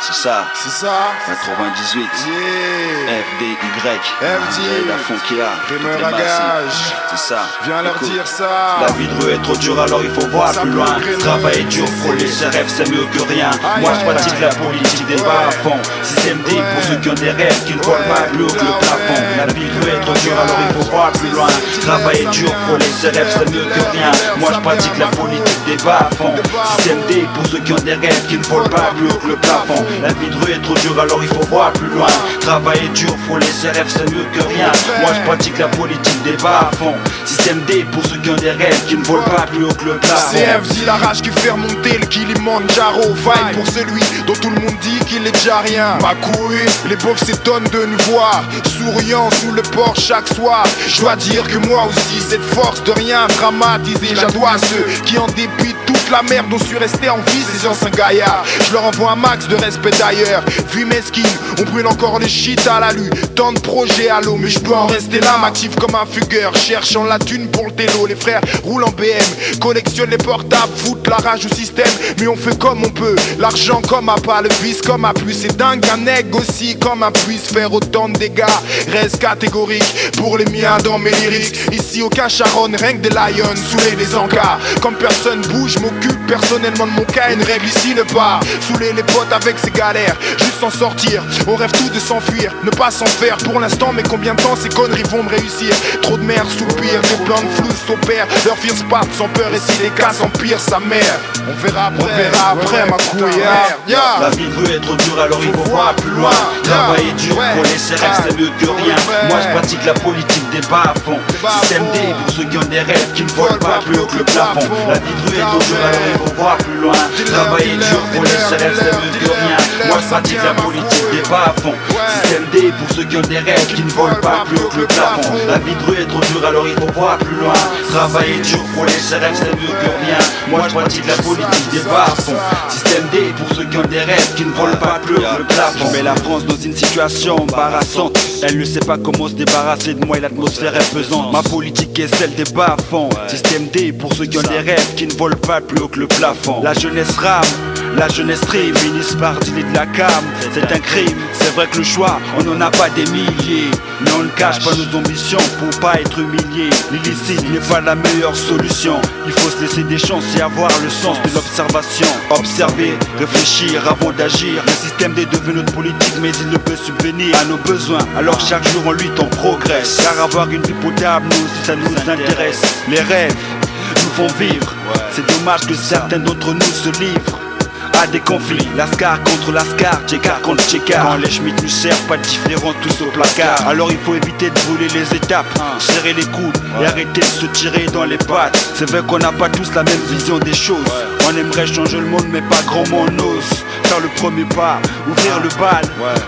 C'est ça. C'est ça. 98. FDY. FDY. La fond qui a. Rimeur à gage. C'est ça. Viens leur dire ça. La vie de rue est trop dure, alors il faut voir plus loin. Travailler dur, frôler ses rêves, c'est mieux que rien. Moi je pratique la politique des bas à fond. Système D pour ceux qui ont des rêves, qui ne volent pas plus haut que le plafond. La vie de rue est trop dure, alors il faut voir plus loin. Travailler dur, frôler ses rêves, c'est mieux que rien. Moi je pratique la politique des bas à fond. Système D pour ceux qui ont des rêves, qui ne volent pas plus haut que le plafond. La vie de rue est trop dure, alors il faut voir plus loin. Travailler dur, frôler ses rêves, c'est mieux que rien. Moi je pratique la politique des bas à fond. Système D pour ceux qui ont des rêves, qui ne volent pas plus haut que le plafond. CFD, la rage qui fait remonter le Kilimanjaro. Vibe pour celui dont tout le monde dit qu'il est déjà rien. Ma couille, les beaufs s'étonnent de nous voir souriant sous le port chaque soir. Je dois dire que moi aussi, cette force de rien dramatiser, j'adois ceux qui en dépit de toute la merde ont su rester en vie, ces anciens gaillards. Je leur envoie un max de respect d'ailleurs. Vie mesquine, on brûle encore les shit à la lue. Tant de projets à l'eau, mais je dois en rester là, m'active comme un fugueur, cherchant la thune pour le télo. Les frères roulent en BM, collectionnent les portables, foutent la rage au système, mais on fait comme on peut. L'argent comme à pas, le vice comme à plus. C'est dingue qu'un nègre aussi comme un puisse faire autant de dégâts. Reste catégorique pour les miens dans mes lyrics. Ici aucun charonne, rien que des lions saoulés des encas. Comme personne bouge, m'occupe personnellement de mon cas. Une règle ici ne pas saouler les potes avec ses galères, juste s'en sortir. On rêve tous de s'enfuir, ne pas s'en faire pour l'instant. Mais combien de temps ces conneries vont me réussir? Trop de merde sous le pire, des plans de flou s'opèrent. Leur first part sans peur, et si les cas s'empirent, sa mère. On verra après, ma couille. La vie de rue est trop dure, alors il faut voir plus loin. Travailler dur pour les ses rêves, c'est mieux que rien. Moi je pratique la politique des bas à fond. Système D pour ceux qui ont des rêves, qui ne volent pas plus haut que le plafond. La vie de rue est trop dure, alors il faut voir plus loin. Travailler dur pour les ses rêves, c'est mieux que rien. Moi je pratique la politique des bas à fond. Système D pour ceux qui ont des rêves, qui ne volent pas plus haut que le plafond. La vie de rue est trop dure, alors il faut voir plus loin. Travailler dur pour les ses rêves, c'est mieux que rien. Moi je pratique la politique des bas à fond. Système D pour ceux qui ont des rêves, qui ne volent pas plus haut que le plafond. Je mets la France dans une situation embarrassante. Elle ne sait pas comment se débarrasser de moi et l'atmosphère est pesante. Ma politique est celle des bas à fond. Système D pour ceux qui ont des rêves, qui ne volent pas plus haut que le plafond. La jeunesse rame, la jeunesse stream, ministre par dealer de la cam, c'est un crime. C'est vrai que le choix, on n'en a pas des milliers, mais on ne cache pas nos ambitions pour pas être humilié. L'illicite n'est pas la meilleure solution. Il faut se laisser des chances et avoir le sens de l'observation. Observer, réfléchir avant d'agir. Le système D devient notre politique, mais il ne peut subvenir à nos besoins. Alors chaque jour en lutte on progresse, car avoir une vie potable, nous aussi ça nous intéresse. Les rêves nous font vivre. C'est dommage que certains d'entre nous se livrent à des conflits, Lascar contre Lascar, Tchekar contre Tchekar. Quand les Schmitt nous servent, pas de différence, tous au placard. Alors il faut éviter de brûler les étapes, serrer les coudes et arrêter de se tirer dans les pattes. C'est vrai qu'on n'a pas tous la même vision des choses. On aimerait changer le monde mais pas grand monde n'ose faire le premier pas, ouvrir le bal.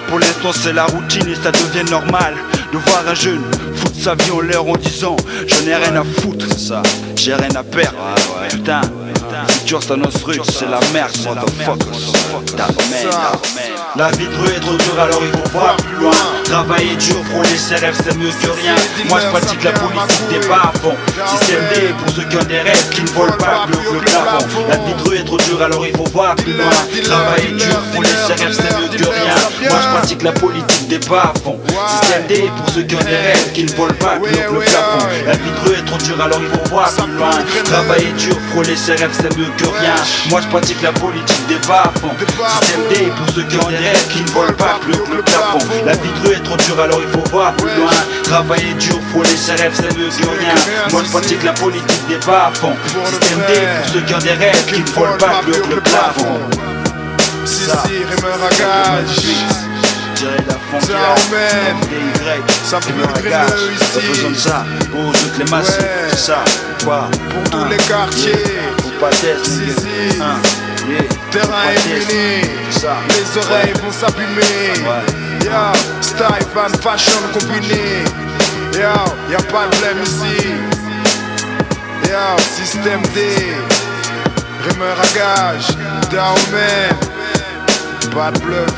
Pour l'instant c'est la routine et ça devient normal de voir un jeune foutre sa vie en l'air en disant j'en ai rien à foutre, j'ai rien à perdre. Putain, futur s'annonce rude, c'est la merde, motherfuckers. La vie de rue est trop dure, alors il faut voir plus loin. Travailler dur, frôler ses rêves, c'est mieux que rien. Moi je pratique la politique des bas à fond. Système D pour ceux qui ont des rêves, qui ne volent pas plus haut que le plafond. La vie de rue est trop dure, alors il faut voir plus loin. Travailler dur, frôler ses rêves, c'est mieux que rien. Moi je pratique la politique des bas à fond. Système D pour ceux qui ont des rêves, qui ne volent pas plus haut que le plafond. La vie de rue est trop dure, alors il faut voir plus loin. Travailler dur, frôler ses rêves, c'est mieux que rien. Moi je pratique la politique des bas à fond. Système D pour ceux qui ont des rêves, qui ne volent pas plus haut que le plafond. La vie de rue est trop dure, alors il faut voir plus loin. Travailler dur, frôler ses rêves, c'est mieux que rien. Moi je pratique la politique des bas à fond. Système D pour ceux qui ont des rêves, qui ne volent pas plus haut que le plafond. Si, rimeur à gage. Ça fait le grilleux ici. Besoin de ça pour toutes les masses, c'est ça. Quoi? Pour tous les quartiers. Faut pas tester, terrain est fini, les oreilles vont s'abîmer. Style, fan, fashion combiné. Y'a pas de blême ici. Système D, rimeur à gage, down man, pas de bluff.